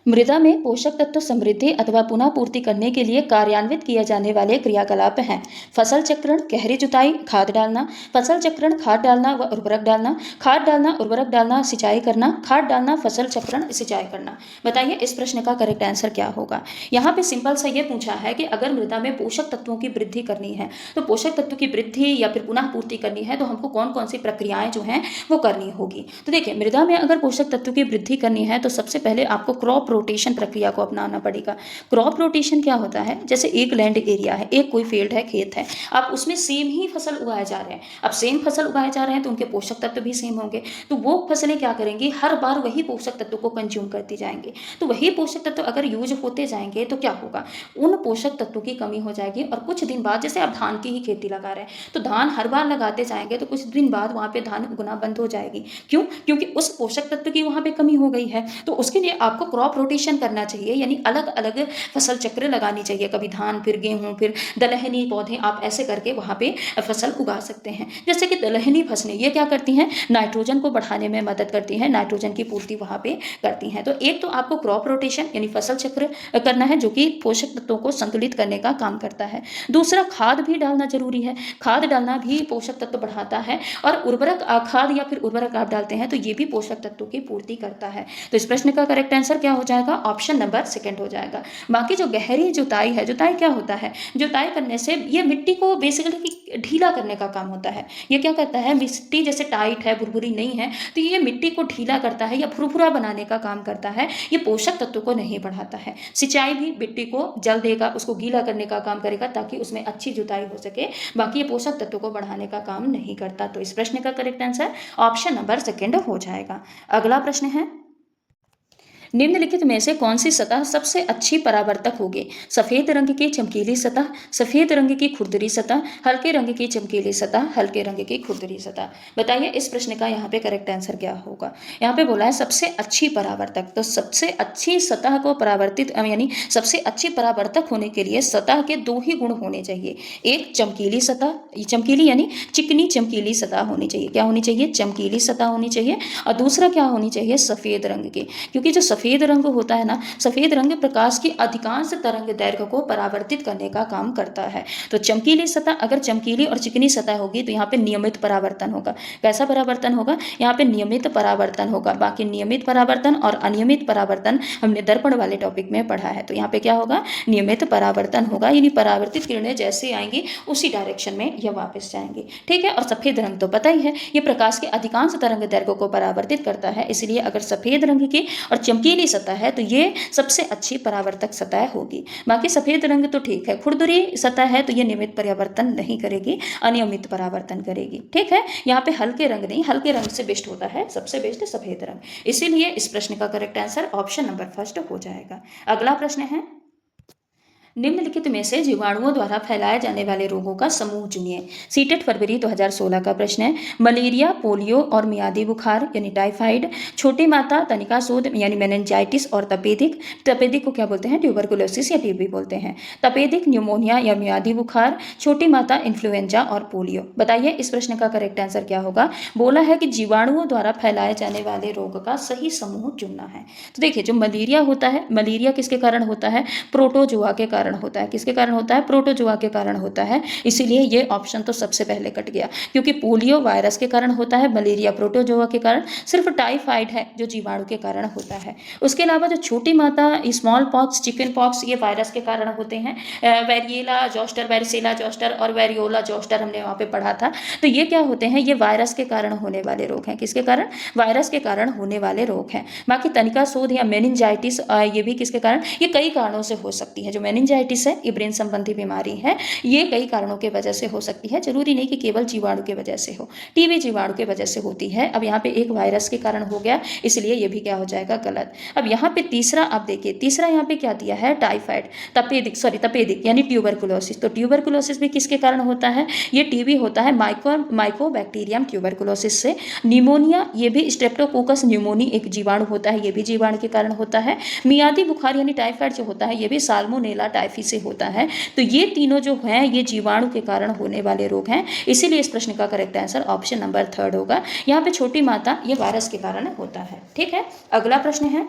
मृदा में पोषक तत्व समृद्धि अथवा पुनः पूर्ति करने के लिए कार्यान्वित किए जाने वाले क्रियाकलाप हैं। फसल चक्रण, गहरी जुताई, खाद डालना। फसल चक्रण, खाद डालना व उर्वरक डालना। खाद डालना, उर्वरक डालना, सिंचाई करना। खाद डालना, फसल चक्रण, सिंचाई करना। बताइए इस प्रश्न का करेक्ट आंसर क्या होगा? यहाँ पे सिंपल सा ये पूछा है कि अगर मृदा में पोषक तत्वों की वृद्धि करनी है, तो पोषक तत्व की वृद्धि या फिर पुनः पूर्ति करनी है तो हमको कौन कौन सी प्रक्रियाएं जो हैं वो करनी होगी। तो देखिए मृदा में अगर पोषक तत्व की वृद्धि करनी है तो सबसे पहले आपको क्रॉप रोटेशन प्रक्रिया को अपनाना पड़ेगा। क्रॉप रोटेशन क्या होता है, जैसे एक लैंड एरिया है, एक कोई फील्ड है, खेत है, आप उसमें सेम ही फसल उगाए जा रहे हैं। अब सेम फसल उगाए जा रहे हैं तो उनके पोषक तत्व भी सेम होंगे, तो वो फसलें क्या करेंगी, हर बार वही पोषक तत्व को कंज्यूम करती जाएंगे। तो वही पोषक तत्व अगर यूज होते जाएंगे तो क्या होगा, उन पोषक तत्वों की कमी हो जाएगी। और कुछ दिन बाद, जैसे आप धान की ही खेती लगा रहे हैं तो धान हर बार लगाते जाएंगे तो कुछ दिन बाद वहाँ पे धान उगना बंद हो जाएगी। क्यों? क्योंकि उस पोषक तत्व की वहाँ पे कमी हो गई है। तो उसके लिए आपको क्रॉप रोटेशन करना चाहिए, यानी अलग अलग फसल चक्र लगानी चाहिए, कभी धान फिर गेहूँ फिर दलहनी पौधे, आप ऐसे करके वहाँ पे फसल उगा सकते हैं। जैसे कि दलहनी फसलें ये क्या करती हैं, नाइट्रोजन को बढ़ाने में मदद करती हैं, नाइट्रोजन की पूर्ति वहाँ पे करती हैं। तो एक तो आपको क्रॉप रोटेशन यानी फसल चक्र करना है, जो कि पोषक तत्वों को संतुलित करने का काम करता है। दूसरा, खाद भी डालना जरूरी है, खाद डालना भी पोषक तत्व बढ़ाता है, और उर्वरक खाद या फिर उर्वरक आप डालते हैं तो ये भी पोषक तत्वों की पूर्ति करता है। तो इस प्रश्न का करेक्ट आंसर क्या हो जाएगा, ऑप्शन नंबर सेकंड हो जाएगा। बाकी जो गहरी जुताई है, जुताई क्या होता है, जुताई करने से ये मिट्टी को बेसिकली ढीला करने का काम होता है। ये क्या करता है, मिट्टी जैसे टाइट है, भुरभुरी नहीं है, तो ये मिट्टी को ढीला करता है या फुरफुरा बनाने का काम करता है, ये पोषक तत्व को नहीं बढ़ाता है। सिंचाई भी मिट्टी को जल देगा, उसको गीला करने का काम करेगा ताकि उसमें अच्छी जुताई हो सके, बाकी ये पोषक तत्व को बढ़ाने का काम नहीं करता। तो इस प्रश्न का correct answer option number second हो जाएगा। अगला प्रश्न है, निम्नलिखित में से कौन सी सतह सबसे अच्छी परावर्तक होगी, सफेद रंग की चमकीली सतह, सफेद रंग की खुरदरी सतह, हल्के रंग की चमकीली सतह, हल्के रंग की खुरदरी सतह। बताइए इस प्रश्न का यहाँ पे करेक्ट आंसर क्या होगा। यहाँ पे बोला है सबसे अच्छी परावर्तक, तो सबसे अच्छी सतह को परावर्तित यानी सबसे अच्छी परावर्तक होने के लिए सतह के दो ही गुण होने चाहिए, एक चमकीली सतह, चमकीली यानी चिकनी चमकीली सतह होनी चाहिए, क्या होनी चाहिए, चमकीली सतह होनी चाहिए, और दूसरा क्या होनी चाहिए, सफेद रंग की, क्योंकि जो सफेद रंग होता है ना, सफेद रंग प्रकाश की अधिकांश तरंग दैर्घ्य को परावर्तित करने का काम करता है। तो चमकीली सतह, अगर चमकीली और चिकनी सतह होगी तो यहाँ पे नियमित परावर्तन होगा। कैसा परावर्तन होगा, यहाँ पे नियमित परावर्तन होगा। बाकी नियमित परावर्तन और अनियमित परावर्तन हमने दर्पण वाले टॉपिक में पढ़ा है, तो यहाँ पे क्या होगा, नियमित परावर्तन होगा, यानी परावर्तित किरणें जैसे आएंगी उसी डायरेक्शन में यह वापस जाएंगी। ठीक है, और सफेद रंग तो पता ही है, ये प्रकाश के अधिकांश तरंग दैर्घ्य को परावर्तित करता है, इसलिए अगर सफेद रंग की और चमकीली सतह है तो ये सबसे अच्छी परावर्तक सतह होगी। बाकी सफेद रंग तो ठीक है, खुरदुरी सतह है तो ये नियमित परावर्तन नहीं करेगी, अनियमित परावर्तन करेगी। ठीक है, यहाँ पे हल्के रंग नहीं, हल्के रंग से बेस्ट होता है, सबसे बेस्ट सफेद रंग, इसीलिए इस प्रश्न का correct answer option number first हो जाएगा। अगला प्रश्न है, निम्नलिखित में से जीवाणुओं द्वारा फैलाए जाने वाले रोगों का समूह चुनिए। सीटेट फरवरी 2016 का प्रश्न है। मलेरिया, पोलियो और मियादी बुखार यानी टाइफाइड, छोटी माता, तनिका शोध यानी मेनिंजाइटिस और तपेदिक, तपेदिक को क्या बोलते हैं, ट्यूबरकुलोसिस या टीबी बोलते हैं, तपेदिक, न्यूमोनिया या मियादी बुखार, छोटी माता, इन्फ्लुएंजा और पोलियो। बताइए इस प्रश्न का करेक्ट आंसर क्या होगा। बोला है कि जीवाणुओं द्वारा फैलाए जाने वाले रोग का सही समूह चुनना है। तो देखिए जो मलेरिया होता है, मलेरिया किसके कारण होता है, प्रोटोजोआ के कारण होता है, किसके कारण होता है, प्रोटोजोआ के कारण होता है, इसीलिए ये ऑप्शन तो सबसे पहले कट गया, क्योंकि पोलियो वायरस के कारण होता है, मलेरिया प्रोटोजोआ के कारण, सिर्फ टाइफाइड है जो जीवाणु के कारण होता है। उसके अलावा जो छोटी माता, स्मॉल पॉक्स, चिकन पॉक्स, ये वायरस के कारण होते हैं, वेरिएला जोस्टर, वेरिसेला जोस्टर और वेरियोला जोस्टर हमने वहाँ पे पढ़ा था। तो ये क्या होते हैं, ये वायरस के कारण होने वाले रोग हैं, किसके कारण, वायरस के कारण होने वाले रोग हैं। बाकी तनिका शोध या मेनिंजाइटिस, ये भी किसके कारण, ये कई कारणों से हो सकती है। जो मेनिंजाइटिस है ये ब्रेन संबंधी बीमारी है, ये कई कारणों के वजह से हो सकती है, जरूरी नहीं कि केवल जीवाणु के वजह से हो, टीबी जीवाणु के वजह से होती है। अब यहाँ पे एक वायरस के कारण हो गया, इसलिए ये भी क्या हो जाएगा, गलत। अब यहाँ पे तीसरा, आप देखिए तीसरा यहाँ पे क्या दिया है, टाइफाइड, तपेदिक यानी ट्यूबरकुलोसिस। तो ट्यूबरकुलोसिस भी किसके कारण होता है, ये टीबी होता है माइकोबैक्टीरियम ट्यूबरकुलोसिस से। निमोनिया, ये भी स्ट्रेप्टोकोकस न्यूमोनी एक जीवाणु होता है, ये भी जीवाणु के कारण होता है। मियादी बुखार यानी टाइफाइड जो होता है, ये भी साल्मोनेला टाइफी से होता है। तो ये तीनों जो हैं ये जीवाणु के कारण होने वाले रोग हैं, इसीलिए इस प्रश्न का correct answer option number third होगा। यहाँ पे छोटी माता ये वायरस के कारण होता है। ठीक है, अगला प्रश्न है,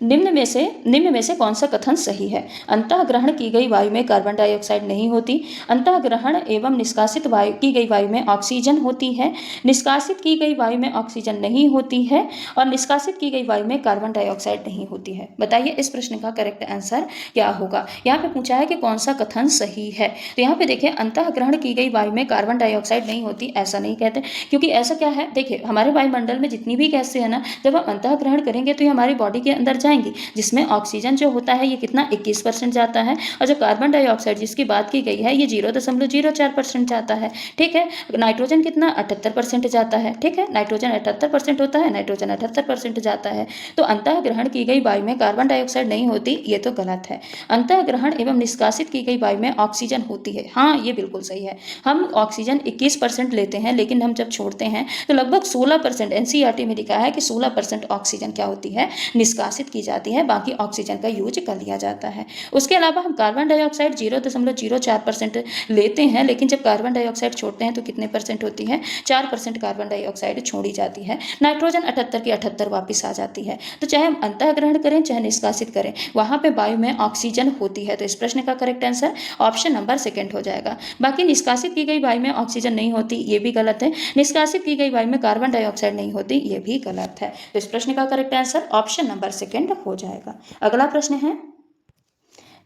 निम्न में से कौन सा कथन सही है। अंतःग्रहण की गई वायु में कार्बन डाइऑक्साइड नहीं होती, अंतःग्रहण एवं निष्कासित वायु की गई वायु में ऑक्सीजन होती है, निष्कासित की गई वायु में ऑक्सीजन नहीं होती है, और निष्कासित की गई वायु में कार्बन डाइऑक्साइड नहीं होती है। बताइए इस प्रश्न का करेक्ट आंसर क्या होगा। यहाँ पे पूछा है कि कौन सा कथन सही है, तो यहाँ पे देखिए अंतःग्रहण की गई वायु में कार्बन डाइऑक्साइड नहीं होती, ऐसा नहीं कहते, क्योंकि ऐसा क्या है, देखिए हमारे वायुमंडल में जितनी भी गैसें है ना, जब हम अंतःग्रहण करेंगे तो ये हमारी बॉडी के अंदर जाएंगी, जिसमें ऑक्सीजन जो होता है ये कितना 21% जाता है, और जो कार्बन डाइऑक्साइड जिसकी बात की गई है ये 0.04% जाता है। ठीक है, नाइट्रोजन कितना 78% जाता है। ठीक है, नाइट्रोजन 78% होता है, नाइट्रोजन 78% जाता है। तो अंतःग्रहण की गई वायु में कार्बन डाइऑक्साइड नहीं होती, ये तो गलत है। अंतःग्रहण एवं निष्कासित की गई वायु में ऑक्सीजन होती है, हाँ ये बिल्कुल सही है। हम ऑक्सीजन 21% लेते हैं, लेकिन हम जब छोड़ते हैं तो लगभग 16%, एनसीईआरटी में लिखा है कि 16% ऑक्सीजन क्या होती है, निष्कासित की की जाती है, बाकी ऑक्सीजन का यूज कर लिया जाता है। उसके अलावा हम कार्बन डाइऑक्साइड 0.04% लेते हैं, लेकिन जब कार्बन डाइऑक्साइड छोड़ते हैं तो कितने परसेंट होती है? 4% कार्बन डाइऑक्साइड छोड़ी जाती है। नाइट्रोजन 78 की 78 वापस आ जाती है। तो चाहे हम अंतः ग्रहण करें चाहे निष्कासित करें, वहाँ पे वायु में ऑक्सीजन होती है। तो इस प्रश्न का correct answer option number second हो जाएगा। बाकी निष्कासित की गई वायु में ऑक्सीजन नहीं होती, ये भी गलत है। निष्कासित की गई वायु में कार्बन डाइऑक्साइड नहीं होती, ये भी गलत है। तो इस प्रश्न का correct answer option number second हो जाएगा। अगला प्रश्न है,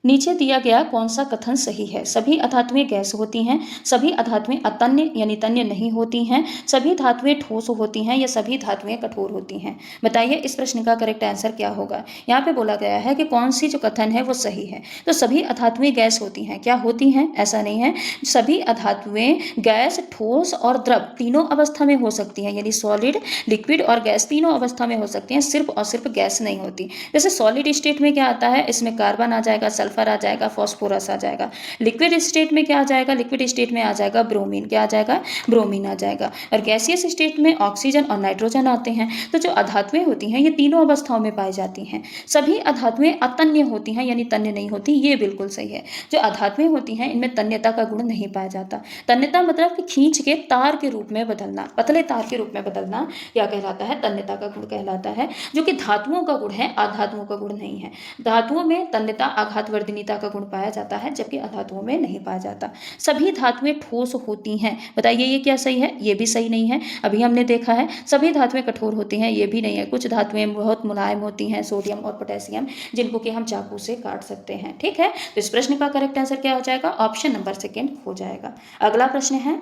नीचे दिया गया कौन सा कथन सही है? सभी अधातुएं गैस होती हैं, सभी अधातुएं अतन्य यानी तन्य नहीं होती हैं, सभी धातुएं ठोस होती हैं या सभी धातुएं कठोर होती हैं। बताइए इस प्रश्न का करेक्ट आंसर क्या होगा? यहाँ पे बोला गया है कि कौन सी जो कथन है वो सही है। तो सभी अधातुएं गैस होती हैं, क्या होती हैं? ऐसा नहीं है। सभी अधातुएं गैस, ठोस और द्रव तीनों अवस्था में हो सकती हैं, यानी सॉलिड, लिक्विड और गैस तीनों अवस्था में हो सकती हैं, सिर्फ और सिर्फ गैस नहीं होती। जैसे सॉलिड स्टेट में क्या आता है? इसमें कार्बन आ जाएगा, सल्फर आ जाएगा, फास्फोरस आ जाएगा। लिक्विड स्टेट में क्या आ जाएगा? लिक्विड स्टेट में आ जाएगा ब्रोमीन। क्या आ जाएगा? ब्रोमीन आ जाएगा। और गैसियस स्टेट में ऑक्सीजन और नाइट्रोजन आते हैं। तो जो अधातुएं होती हैं ये तीनों अवस्थाओं में पाई जाती हैं। सभी अधातुएं अतन्य होती हैं यानी तन्य नहीं होती, ये बिल्कुल सही है। जो अधातुएं होती हैं इनमें तन्यता का गुण नहीं पाया जाता। तन्यता मतलब कि खींच के तार के रूप में बदलना, पतले तार के रूप में बदलना क्या कहलाता है? तन्यता का गुण कहलाता है, जो कि धातुओं का गुण है, अधातुओं का गुण नहीं है। धातुओं में तन्यता, आघातवर्धनीयता का गुण पाया जाता है, जबकि अधातुओं में नहीं पाया जाता। सभी धातुएं ठोस होती हैं, बताइए ये क्या सही है? ये भी सही नहीं है। अभी हमने देखा है सभी धातुएं कठोर होती हैं, ये भी नहीं है। कुछ धातुएं बहुत मुलायम होती हैं, सोडियम और पोटेशियम, जिनको कि हम चाकू से काट सकते हैं। ठीक है, तो इस प्रश्न का करेक्ट आंसर क्या हो जाएगा? ऑप्शन नंबर सेकेंड हो जाएगा। अगला प्रश्न है,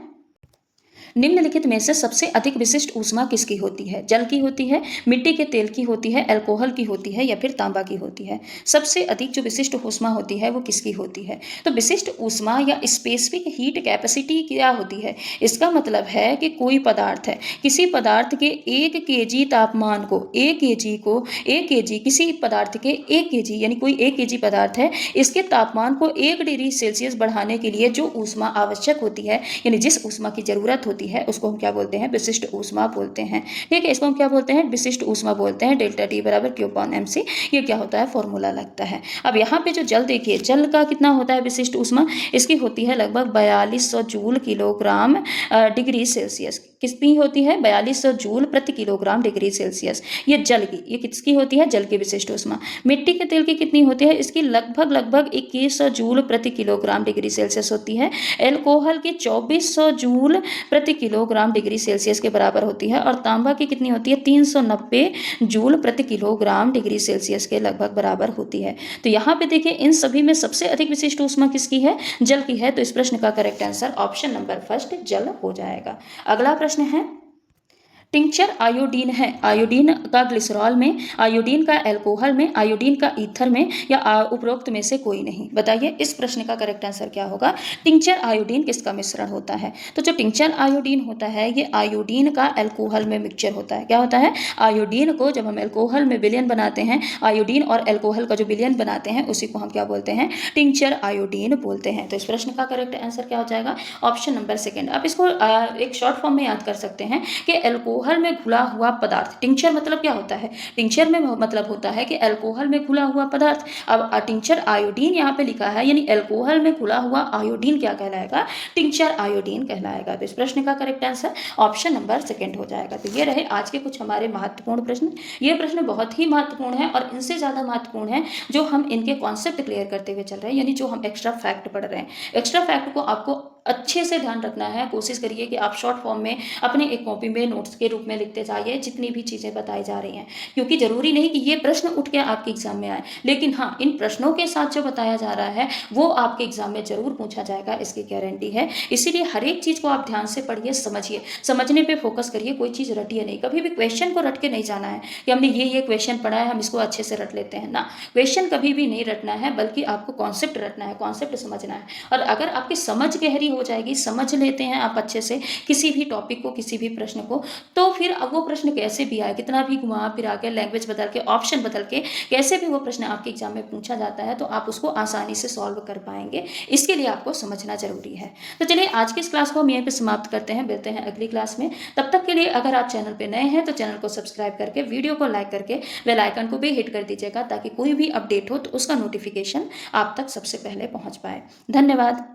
निम्नलिखित में से सबसे अधिक विशिष्ट ऊष्मा किसकी होती है? जल की होती है, मिट्टी के तेल की होती है, अल्कोहल की होती है या फिर तांबा की होती है? सबसे अधिक जो विशिष्ट ऊष्मा होती है वो किसकी होती है? तो विशिष्ट ऊष्मा या स्पेसिफिक हीट कैपेसिटी क्या होती है? इसका मतलब है कि कोई पदार्थ है, किसी पदार्थ के 1 kg तापमान को, 1 kg किसी पदार्थ के 1 kg यानी कोई 1 kg पदार्थ है, इसके तापमान को 1 डिग्री सेल्सियस बढ़ाने के लिए जो ऊष्मा आवश्यक होती है, यानी जिस ऊष्मा की जरूरत होती है, उसको हम क्या बोलते हैं? विशिष्ट ऊष्मा बोलते हैं। ठीक है, इसको हम क्या बोलते हैं? विशिष्ट ऊष्मा बोलते हैं। डेल्टा टी बराबर Q अपॉन MC, ये क्या होता है? फॉर्मूला लगता है। अब यहाँ पे जो जल देखिए, जल का कितना होता है विशिष्ट ऊष्मा? इसकी होती है लगभग 4200 जूल किलोग्राम डिग्री सेल्सियस। कितनी होती है? 4200 जूल प्रति किलोग्राम डिग्री सेल्सियस। ये जल की, ये किसकी होती है? जल की विशिष्ट ऊष्मा। मिट्टी के तेल की कितनी होती है? इसकी लगभग 2100 जूल प्रति किलोग्राम डिग्री सेल्सियस होती है। अल्कोहल की 2400 जूल प्रति किलोग्राम डिग्री सेल्सियस के बराबर होती है। और तांबा की कितनी होती है? 390 जूल प्रति किलोग्राम डिग्री सेल्सियस के लगभग बराबर होती है। तो यहाँ पे देखिए इन सभी में सबसे अधिक विशिष्ट ऊष्मा किसकी है? जल की है। तो इस प्रश्न का correct answer option number first जल हो जाएगा। अगला प्रश्न है, टिंचर आयोडीन है, आयोडीन का ग्लिसरॉल में, आयोडीन का अल्कोहल में, आयोडीन का ईथर में या उपरोक्त में से कोई नहीं? बताइए इस प्रश्न का करेक्ट आंसर क्या होगा? टिंचर आयोडीन किसका मिश्रण होता है? तो जो टिंचर आयोडीन होता है ये आयोडीन का अल्कोहल में मिक्सचर होता है। क्या होता है? आयोडीन को जब हम अल्कोहल में विलयन बनाते हैं, आयोडीन और अल्कोहल का जो विलयन बनाते हैं उसी को हम क्या बोलते हैं? टिंचर आयोडीन बोलते हैं। तो इस प्रश्न का करेक्ट आंसर क्या हो जाएगा? Option number second. आप इसको एक शॉर्ट फॉर्म में याद कर सकते हैं कि अल्कोहल में घुला हुआ पदार्थ। टिंचर मतलब क्या होता है? टिंचर में मतलब होता है कि अल्कोहल में घुला हुआ पदार्थ। अब टिंचर आयोडीन यहाँ पे लिखा है, यानी अल्कोहल में घुला हुआ आयोडीन क्या कहलाएगा? टिंचर आयोडीन कहलाएगा। तो इस प्रश्न का correct answer option number second हो जाएगा। तो ये रहे आज के कुछ हमारे महत्वपूर्ण प्रश्न। ये प्रश्न बहुत ही महत्वपूर्ण है और इनसे ज्यादा महत्वपूर्ण है जो हम इनके कॉन्सेप्ट क्लियर करते हुए चल रहे हैं, यानी जो हम एक्स्ट्रा फैक्ट पढ़ रहे हैं। एक्स्ट्रा फैक्ट को आपको अच्छे से ध्यान रखना है। कोशिश करिए कि आप शॉर्ट फॉर्म में अपने एक कॉपी में नोट्स के रूप में लिखते जाइए जितनी भी चीज़ें बताई जा रही हैं, क्योंकि जरूरी नहीं कि ये प्रश्न उठ के आपके एग्जाम में आए, लेकिन हाँ इन प्रश्नों के साथ जो बताया जा रहा है वो आपके एग्जाम में जरूर पूछा जाएगा, इसकी गारंटी है। इसीलिए हर एक चीज़ को आप ध्यान से पढ़िए, समझिए, समझने पर फोकस करिए। कोई चीज़ रटिए नहीं, कभी भी क्वेश्चन को रट के नहीं जाना है कि हमने ये क्वेश्चन पढ़ा है हम इसको अच्छे से रट लेते हैं ना। क्वेश्चन कभी भी नहीं रटना है, बल्कि आपको कॉन्सेप्ट रटना है, कॉन्सेप्ट समझना है। और अगर आपकी समझ गहरी हो जाएगी, समझ लेते हैं आप अच्छे से किसी भी टॉपिक को, किसी भी प्रश्न को, तो फिर अब वो प्रश्न कैसे भी आए, कितना भी घुमा फिरा के, लैंग्वेज बदल के, ऑप्शन बदल के, कैसे भी वो प्रश्न आपके एग्जाम में पूछा जाता है तो आप उसको आसानी से सॉल्व कर पाएंगे। इसके लिए आपको समझना जरूरी है। तो चलिए आज की इस क्लास को हम यहीं पे समाप्त करते हैं, मिलते हैं अगली क्लास में। तब तक के लिए अगर आप चैनल पे नए हैं तो चैनल को सब्सक्राइब करके, वीडियो को लाइक करके, बेल आइकन को भी हिट कर दीजिएगा ताकि कोई भी अपडेट हो तो उसका नोटिफिकेशन आप तक सबसे पहले पहुंच पाए। धन्यवाद।